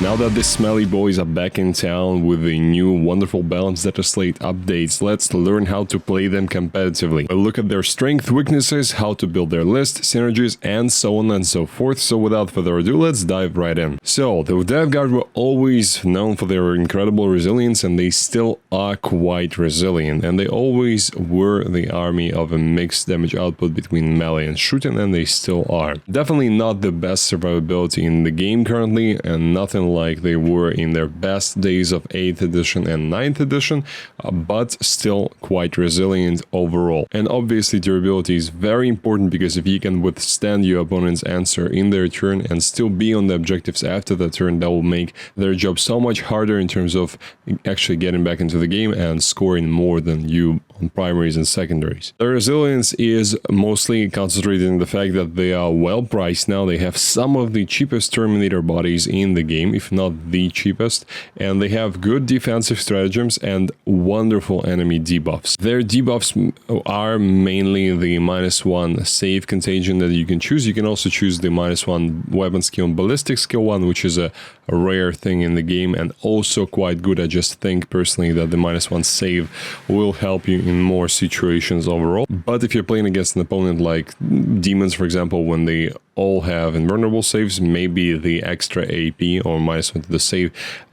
Now that the smelly boys are back in town with the new wonderful Balance Dataslate updates, let's learn how to play them competitively. We'll look at their strength, weaknesses, how to build their list, synergies, and so on and so forth. So without further ado, let's dive right in. So, the Death Guard were always known for their incredible resilience, and they still are quite resilient. And they always were the army of a mixed damage output between melee and shooting, and they still are. Definitely not the best survivability in the game currently, and nothing like they were in their best days of 8th edition and 9th edition, but still quite resilient overall. And obviously durability is very important, because if you can withstand your opponent's answer in their turn and still be on the objectives after the turn, that will make their job so much harder in terms of actually getting back into the game and scoring more than you on primaries and secondaries. Their resilience is mostly concentrated in the fact that they are well priced now. They have some of the cheapest Terminator bodies in the game, if not the cheapest, and they have good defensive stratagems and wonderful enemy debuffs. Their debuffs are mainly the -1 save contagion that you can choose. You can also choose the -1 weapon skill and ballistic skill one, which is a rare thing in the game and also quite good. I just think personally that the -1 save will help you in more situations overall. But if you're playing against an opponent like demons, for example, when they all have invulnerable saves, maybe the extra AP or -1 to the save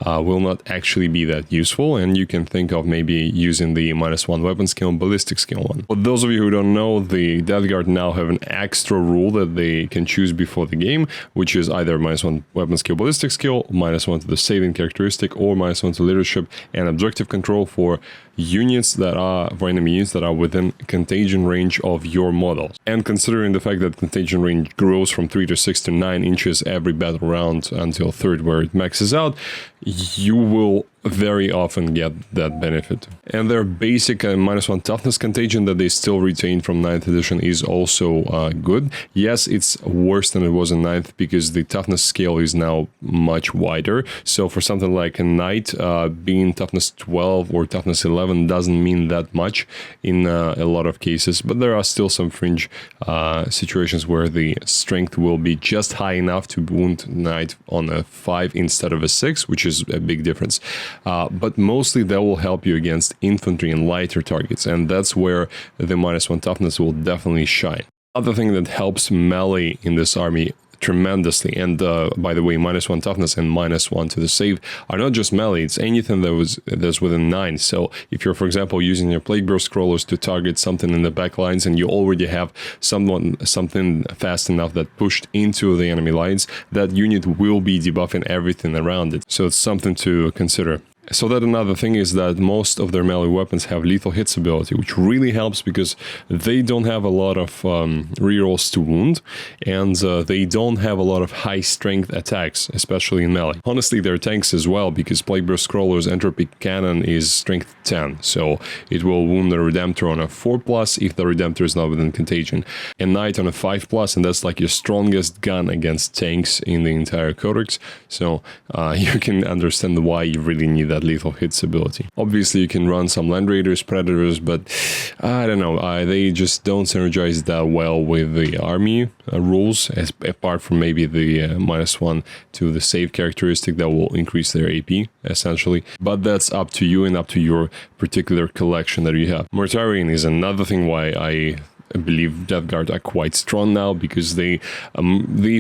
will not actually be that useful, and you can think of maybe using the -1 weapon skill and ballistic skill one. For those of you who don't know, the Death Guard now have an extra rule that they can choose before the game, which is either -1 weapon skill ballistic skill, -1 to the saving characteristic, or -1 to leadership and objective control for enemy units that are within contagion range of your models. And considering the fact that contagion range grows from 3 to 6 to 9 inches every battle round until 3rd, where it maxes out, you will very often get that benefit. And their basic -1 toughness contagion that they still retain from 9th edition is also good. Yes, it's worse than it was in 9th because the toughness scale is now much wider. So for something like a knight, being toughness 12 or toughness 11 doesn't mean that much in a lot of cases, but there are still some fringe situations where the strength will be just high enough to wound knight on a 5 instead of a 6, which is a big difference. But mostly that will help you against infantry and lighter targets, and that's where the -1 toughness will definitely shine. Other thing that helps melee in this army tremendously, and by the way, -1 toughness and -1 to the save are not just melee, it's anything that's within 9. So if you're, for example, using your Plague Burst Crawlers to target something in the back lines and you already have something fast enough that pushed into the enemy lines, that unit will be debuffing everything around it. So it's something to consider. So that another thing is that most of their melee weapons have lethal hits ability, which really helps because they don't have a lot of rerolls to wound, and they don't have a lot of high strength attacks, especially in melee. Honestly, their tanks as well, because Plague Burst Crawler's Entropy Cannon is strength 10, so it will wound the Redemptor on a 4+, if the Redemptor is not within contagion, and Knight on a 5+, and that's like your strongest gun against tanks in the entire codex, so you can understand why you really need that lethal hits ability. Obviously you can run some Land Raiders, Predators, but I don't know, they just don't synergize that well with the army rules, apart from maybe the -1 to the save characteristic that will increase their AP essentially, but that's up to you and up to your particular collection that you have. Mortarion is another thing why I believe Death Guard are quite strong now, because the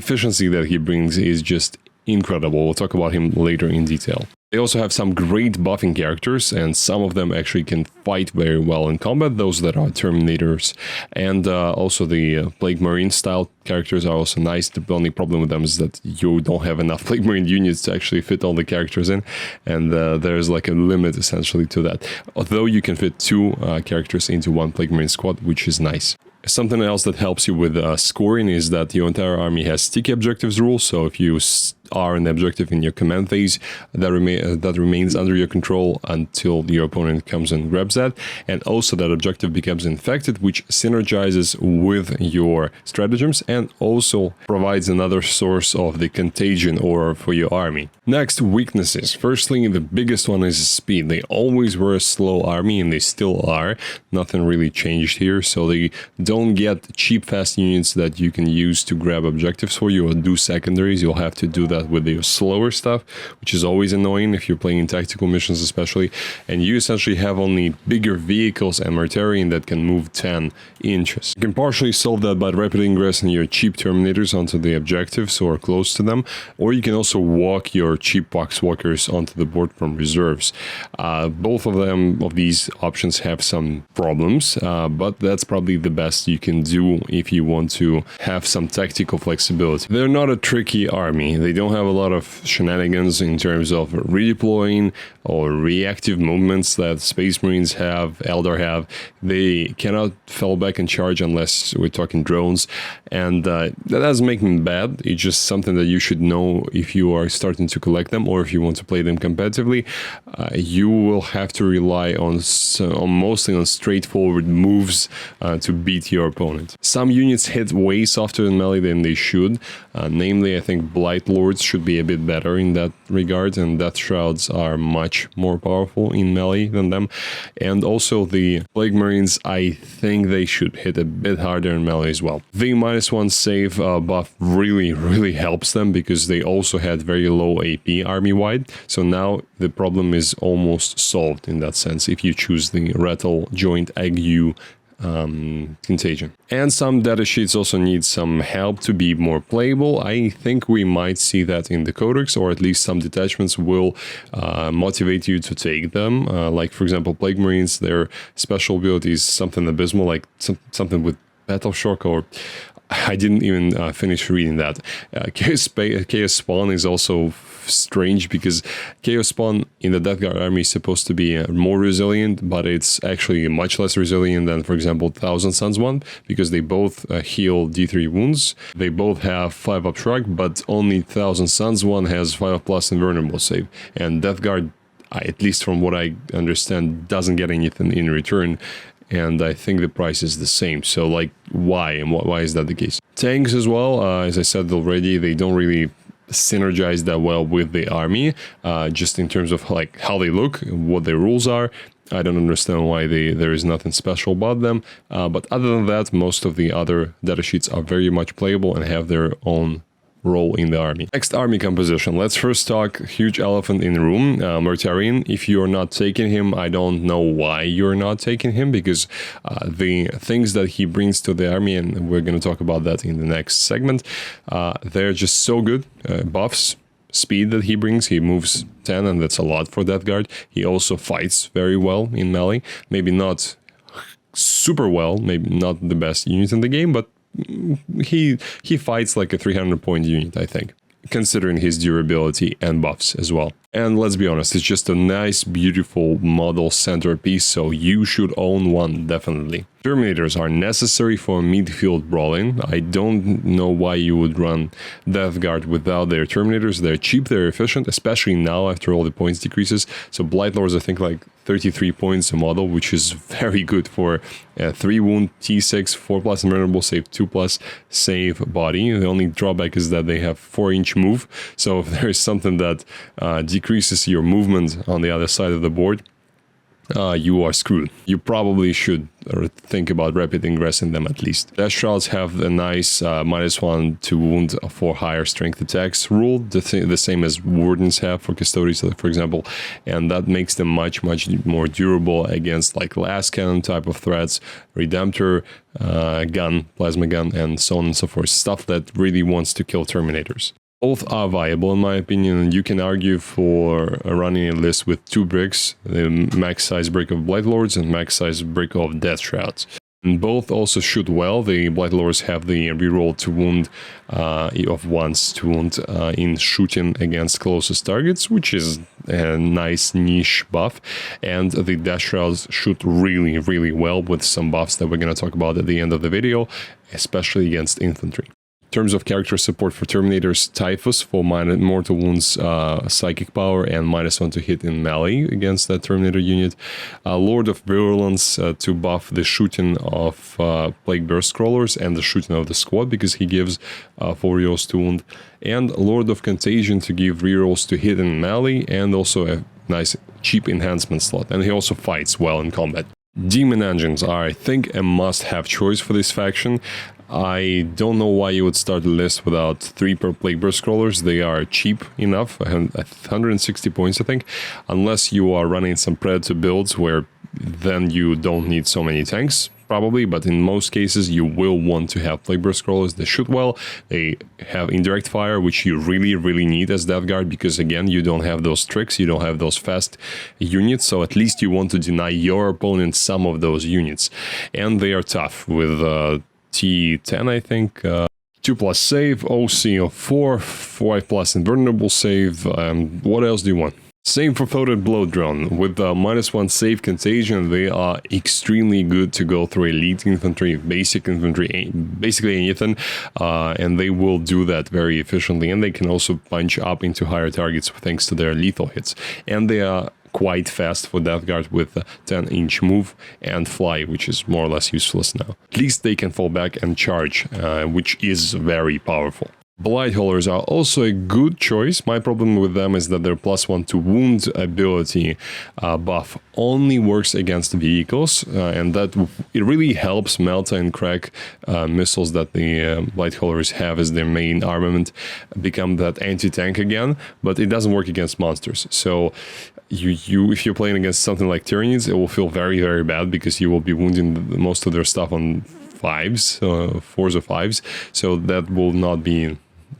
efficiency that he brings is just incredible. We'll talk about him later in detail. They also have some great buffing characters, and some of them actually can fight very well in combat, those that are Terminators. And also the Plague Marine style characters are also nice. The only problem with them is that you don't have enough Plague Marine units to actually fit all the characters in, and there's like a limit essentially to that. Although you can fit 2 characters into 1 Plague Marine squad, which is nice. Something else that helps you with scoring is that your entire army has sticky objectives rules, so if you are an objective in your command phase, that remains under your control until your opponent comes and grabs that, and also that objective becomes infected, which synergizes with your stratagems and also provides another source of the contagion or for your army. Next, weaknesses. Firstly, the biggest one is speed. They always were a slow army, and they still are. Nothing really changed here, so they don't get cheap fast units that you can use to grab objectives for you or do secondaries. You'll have to do that that with the slower stuff, which is always annoying if you're playing tactical missions especially, and you essentially have only bigger vehicles and Mortarion that can move 10 inches. You can partially solve that by rapid ingress in your cheap Terminators onto the objectives or close to them, or you can also walk your cheap Poxwalkers onto the board from reserves. Both of these options have some problems, but that's probably the best you can do if you want to have some tactical flexibility. They're not a tricky army. They don't have a lot of shenanigans in terms of redeploying or reactive movements that Space Marines have, Eldar have. They cannot fall back and charge unless we're talking drones, and that doesn't make them bad. It's just something that you should know if you are starting to collect them or if you want to play them competitively. You will have to rely on mostly on straightforward moves to beat your opponent. Some units hit way softer in melee than they should. Namely, I think Blight Lords should be a bit better in that regard, and Death Shrouds are much more powerful in melee than them. And also the Plague Marines, I think they should hit a bit harder in melee as well. The -1 save buff really helps them because they also had very low AP army-wide, so now the problem is almost solved in that sense if you choose the Rattle Joint Ague contagion. And some data sheets also need some help to be more playable. I think we might see that in the Codex, or at least some detachments will motivate you to take them. Like, for example, Plague Marines, their special ability is something abysmal, like something with Battle Shock, or I didn't even finish reading that. Chaos Spawn is also strange because Chaos Spawn in the Death Guard army is supposed to be more resilient, but it's actually much less resilient than, for example, Thousand Suns one, because they both heal D3 wounds. They both have 5-up shrug, but only Thousand Suns one has 5+ invulnerable save, and Death Guard, at least from what I understand, doesn't get anything in return. And I think the price is the same. So, like, why? And why is that the case? Tanks as well, as I said already, they don't really synergize that well with the army, just in terms of like how they look, what their rules are. I don't understand why there is nothing special about them. But other than that, most of the other datasheets are very much playable and have their own role in the army. Next, army composition. Let's first talk huge elephant in the room, Mortarion. If you're not taking him, I don't know why you're not taking him, because the things that he brings to the army, and we're going to talk about that in the next segment, they're just so good. Buffs, speed that he brings, he moves 10, and that's a lot for Death Guard. He also fights very well in melee, maybe not super well, maybe not the best unit in the game, but he fights like a 300-point unit, I think, considering his durability and buffs as well. And let's be honest, it's just a nice, beautiful model centerpiece, so you should own one, definitely. Terminators are necessary for midfield brawling. I don't know why you would run Death Guard without their Terminators. They're cheap, they're efficient, especially now after all the points decreases. So Blight Lords, I think, like 33 points a model, which is very good for 3 wound, T6, 4+ invulnerable save, 2+ save body. The only drawback is that they have 4-inch move, so if there is something that decreases your movement on the other side of the board, you are screwed. You probably should think about rapid ingress in them at least. Death Shrouds have a nice -1 to wound for higher strength attacks rule, the same as Wardens have for Custodians, for example, and that makes them much more durable against like last cannon type of threats, Redemptor, gun, plasma gun, and so on and so forth. Stuff that really wants to kill Terminators. Both are viable, in my opinion. You can argue for running a list with 2 bricks, the max size brick of Blight Lords and max size brick of Death Shrouds. And both also shoot well. The Blight Lords have the reroll to wound of once to wound in shooting against closest targets, which is a nice niche buff. And the Death Shrouds shoot really well with some buffs that we're going to talk about at the end of the video, especially against infantry. In terms of character support for Terminators, Typhus for mortal wounds, psychic power, and -1 to hit in melee against that Terminator unit. Lord of Virulence to buff the shooting of Plague Burst Crawlers and the shooting of the squad, because he gives 4 rerolls to wound. And Lord of Contagion to give rerolls to hit in melee, and also a nice cheap enhancement slot. And he also fights well in combat. Demon Engines are, I think, a must-have choice for this faction. I don't know why you would start a list without 3 per Plague Burst Scrollers. They are cheap enough, 160 points I think, unless you are running some Predator builds where then you don't need so many tanks, probably, but in most cases you will want to have Plague Burst Scrollers. They shoot well, they have indirect fire, which you really need as Death Guard, because again, you don't have those tricks, you don't have those fast units, so at least you want to deny your opponent some of those units. And they are tough with T10, I think, 2+ save, OC of 4, 5+ invulnerable save. What else do you want? Same for Folded Blow Drone. With the -1 save contagion, they are extremely good to go through elite infantry, basic infantry, basically anything, and they will do that very efficiently, and they can also punch up into higher targets thanks to their lethal hits. And they are quite fast for Death Guard with 10-inch move and fly, which is more or less useless now. At least they can fall back and charge, which is very powerful. Blight Haulers are also a good choice. My problem with them is that their +1 to wound ability buff only works against vehicles, and that it really helps melt and crack missiles that the Blight Haulers have as their main armament become that anti-tank again, but it doesn't work against monsters. So if you're playing against something like Tyranids, it will feel very bad because you will be wounding most of their stuff on 5s, 4s or 5s, so that will not be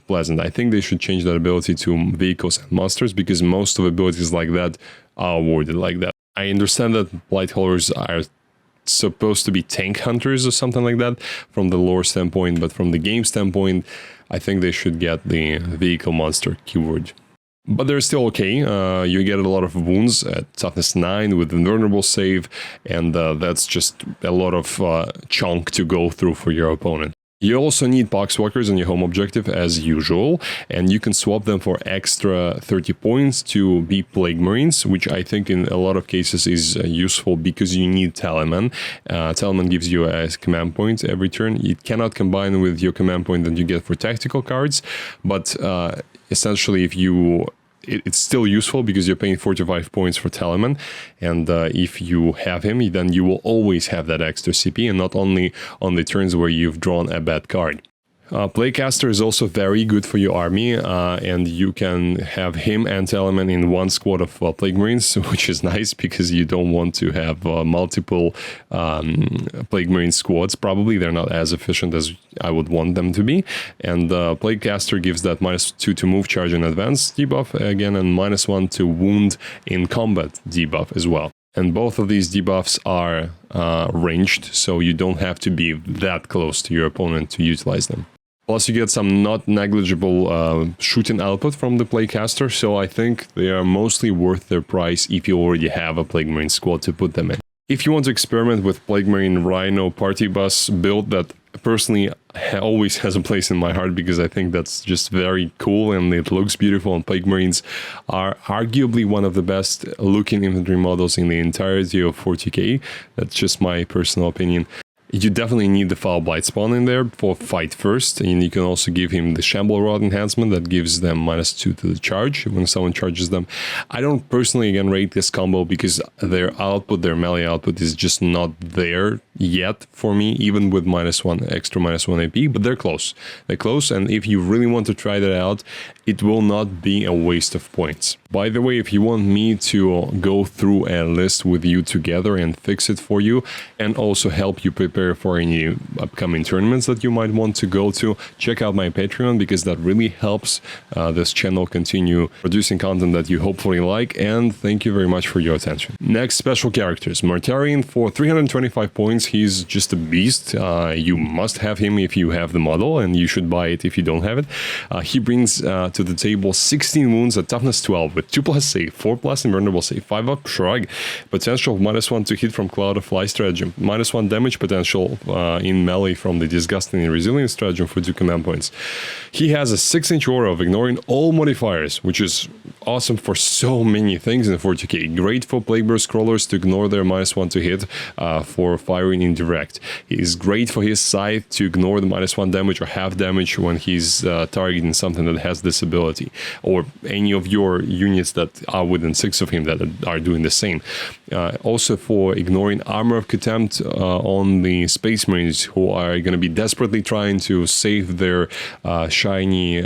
pleasant. I think they should change that ability to vehicles and monsters, because most of abilities like that are awarded like that. I understand that Blight Haulers are supposed to be tank hunters or something like that from the lore standpoint, but from the game standpoint, I think they should get the vehicle monster keyword. But they're still okay. You get a lot of wounds at toughness 9 with invulnerable save, and that's just a lot of chunk to go through for your opponent. You also need Poxwalkers on your home objective as usual, and you can swap them for extra 30 points to be Plague Marines, which I think in a lot of cases is useful because you need Talisman. Talisman gives you a command point every turn. It cannot combine with your command point that you get for tactical cards, but essentially if you... It's still useful because you're paying 45 points for Talisman, and if you have him, then you will always have that extra CP, and not only on the turns where you've drawn a bad card. Plaguecaster is also very good for your army, and you can have him and Talisman in one squad of Plague Marines, which is nice because you don't want to have multiple Plague Marine squads. Probably they're not as efficient as I would want them to be, and Plaguecaster gives that -2 to move, charge, and advance debuff again, and -1 to wound in combat debuff as well. And both of these debuffs are ranged, so you don't have to be that close to your opponent to utilize them. Plus you get some not negligible shooting output from the Plaguecaster, so I think they are mostly worth their price if you already have a Plague Marine squad to put them in. If you want to experiment with Plague Marine Rhino Party Bus build that personally always has a place in my heart because I think that's just very cool and it looks beautiful, and Plague Marines are arguably one of the best looking infantry models in the entirety of 40k. That's just my personal opinion. You definitely need the Foul Blight spawn in there for fight first, and you can also give him the Shamble Rod enhancement that gives them -2 to the charge when someone charges them. I don't personally again rate this combo because their output, their melee output is just not there yet for me, even with -1 extra -1 AP, but they're close. They're close, and if you really want to try that out, it will not be a waste of points. By the way, if you want me to go through a list with you together and fix it for you, and also help you prepare for any upcoming tournaments that you might want to go to, check out my Patreon, because that really helps this channel continue producing content that you hopefully like, and thank you very much for your attention. Next, special characters. Mortarion for 325 points, he's just a beast. You must have him if you have the model, and you should buy it if you don't have it. He brings to the table 16 wounds at toughness 12 with 2+ save, 4+ invulnerable save, 5+ shrug, potential of -1 to hit from Cloud of Fly stratagem, -1 damage potential in melee from the Disgusting and Resilient stratagem for 2 command points. He has a 6-inch aura of ignoring all modifiers, which is awesome for so many things in 40k. Great for Plague Burst Scrollers to ignore their -1 to hit for firing indirect. He is great for his scythe to ignore the -1 damage or half damage when he's targeting something that has this ability, or any of your units that are within 6 of him that are doing the same. Also for ignoring Armor of Contempt on the the Space Marines who are going to be desperately trying to save their shiny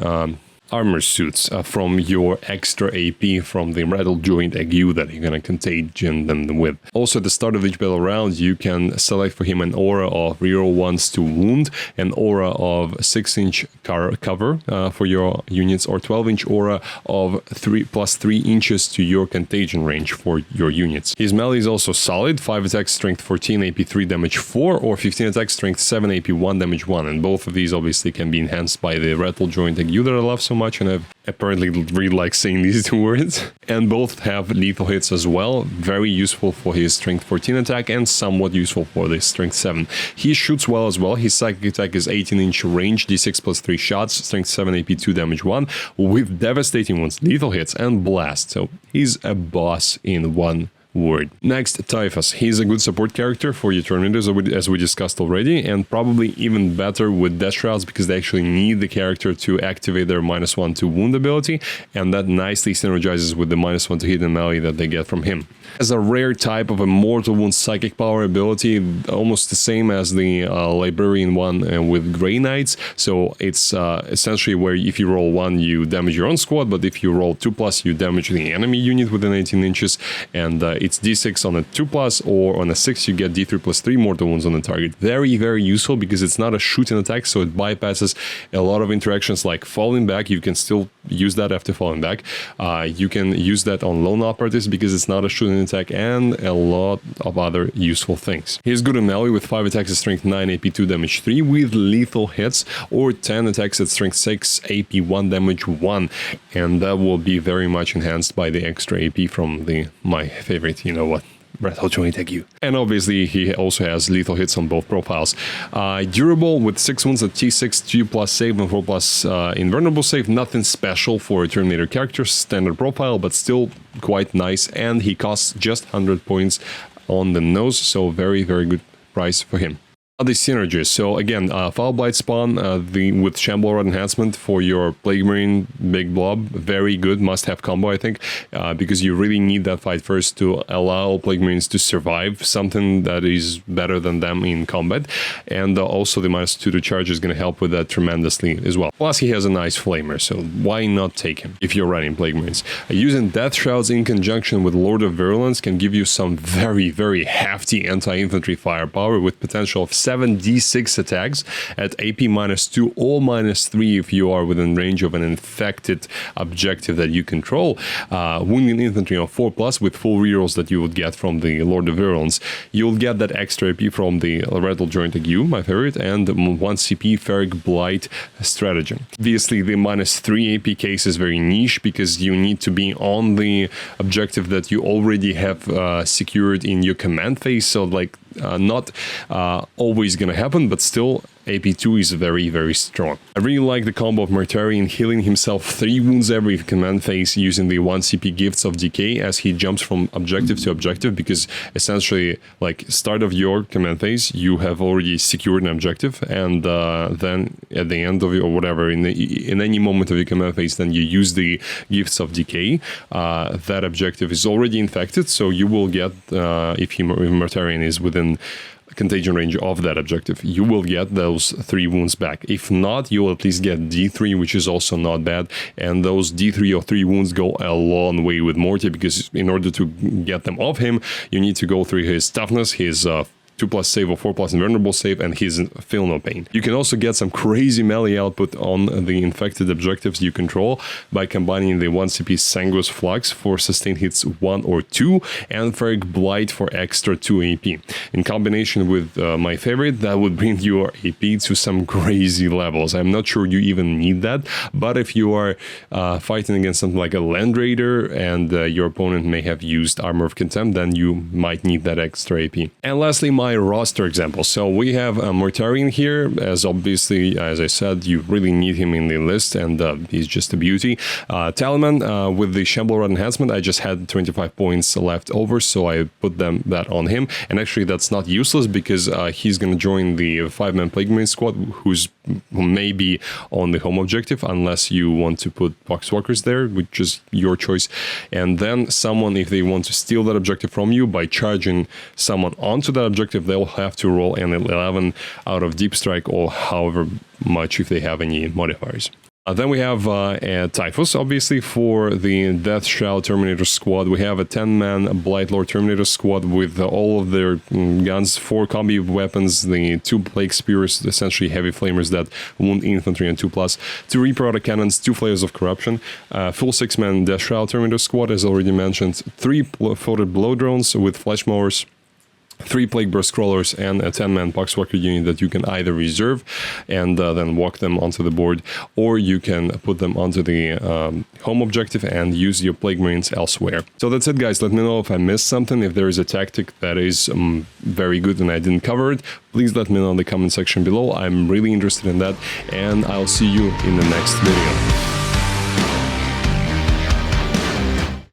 armor suits from your extra AP from the rattle joint ague that you're going to contagion them with. Also, at the start of each battle round, you can select for him an aura of reroll ones to wound, an aura of 6-inch cover for your units, or 12-inch aura of 3 inches to your contagion range for your units. His melee is also solid: 5 attack strength 14, AP 3, damage 4, or 15 attack strength 7, AP 1, damage 1. And both of these obviously can be enhanced by the rattle joint ague that I love so much, and I've apparently really like saying these two words. And both have lethal hits as well, very useful for his strength 14 attack and somewhat useful for the strength 7. He shoots well as well. His psychic attack is 18-inch range, d6 plus 3 shots, strength 7, AP 2, damage 1, with devastating ones, lethal hits, and blast. So he's a boss in one word. Next, Typhus. He's a good support character for your tornadoes, as we discussed already, and probably even better with Death Shrouds because they actually need the character to activate their -1 to wound ability, and that nicely synergizes with the -1 to hit and melee that they get from him. As a rare type of a mortal wound psychic power ability, almost the same as the librarian one with Grey Knights. So it's essentially where if you roll 1, you damage your own squad, but if you roll 2+, you damage the enemy unit within 18 inches, and it's d6 on a 2+, or on a 6 you get d3 plus 3 mortal wounds on the target. Very, very useful because it's not a shooting attack, so it bypasses a lot of interactions like falling back. You can still use that after falling back. You can use that on lone operatives because it's not a shooting attack, and a lot of other useful things. He's good in melee with 5 attacks at strength 9, AP 2, damage 3 with lethal hits, or 10 attacks at strength 6, AP 1, damage 1, and that will be very much enhanced by the extra AP from my favorite, you know what, rattle joint ague. And obviously he also has lethal hits on both profiles. Durable with 6 wounds at T6, 2+ save and 4+ invulnerable save. Nothing special for a Terminator character, standard profile, but still quite nice, and he costs just 100 points on the nose, so very, very good price for him. The synergies. So again, Foul Blight Spawn with Shamble Rod enhancement for your Plague Marine Big Blob, very good, must-have combo, I think, because you really need that fight first to allow Plague Marines to survive something that is better than them in combat, and also the -2 to charge is going to help with that tremendously as well. Plus he has a nice Flamer, so why not take him if you're running Plague Marines? Using Death Shrouds in conjunction with Lord of Virulence can give you some very, very hefty anti-infantry firepower with potential of 7d6 attacks at AP -2 or -3 if you are within range of an infected objective that you control. Wounding infantry on 4+ with full rerolls that you would get from the Lord of Virulence. You'll get that extra AP from the Rattle Joint Ague, my favorite, and 1 CP Ferric Blight stratagem. Obviously, the -3 AP case is very niche because you need to be on the objective that you already have secured in your command phase, so like not always gonna happen, but still AP2 is very, very strong. I really like the combo of Mortarion healing himself 3 wounds every command phase using the 1 CP Gifts of Decay as he jumps from objective to objective, because essentially, like, start of your command phase, you have already secured an objective, and then at the end of it, or whatever, in any moment of your command phase, then you use the Gifts of Decay. That objective is already infected, so you will get, if Mortarion is within contagion range of that objective, you will get those 3 wounds back. If not, you'll at least get D3, which is also not bad, and those D3 or 3 wounds go a long way with Morty, because in order to get them off him, you need to go through his toughness, his 2+ save or 4+ invulnerable save, and his Feel No Pain. You can also get some crazy melee output on the infected objectives you control by combining the 1 CP Sanguis Flux for sustained hits 1 or 2 and Ferric Blight for extra 2 AP. In combination with my favorite, that would bring your AP to some crazy levels. I'm not sure you even need that, but if you are fighting against something like a Land Raider and your opponent may have used Armor of Contempt, then you might need that extra AP. And lastly, my roster example. So we have Mortarion here, as obviously, as I said, you really need him in the list, and he's just a beauty. Talman with the Shamble Rod enhancement, I just had 25 points left over, so I put that on him. And actually, that's not useless because he's going to join the 5-man Plague Marine squad, who may be on the home objective, unless you want to put Poxwalkers there, which is your choice. And then someone, if they want to steal that objective from you by charging someone onto that objective, objective, they'll have to roll an 11 out of deep strike or however much if they have any modifiers. Then we have Typhus, obviously, for the Death Shroud Terminator squad. We have a 10-man Blightlord Terminator squad with all of their guns, 4 combi weapons, the 2 Plague Spears, essentially heavy flamers that wound infantry and 2+, 2 Reaper autocannons, 2 Flares of Corruption, full 6-man Death Shroud Terminator squad, as already mentioned, 3 floated blow drones with flash mowers, 3 Plague Burst Crawlers, and a 10-man Poxwalker unit that you can either reserve and then walk them onto the board, or you can put them onto the home objective and use your Plague Marines elsewhere. So that's it, guys. Let me know if I missed something. If there is a tactic that is very good and I didn't cover it, please let me know in the comment section below. I'm really interested in that, and I'll see you in the next video.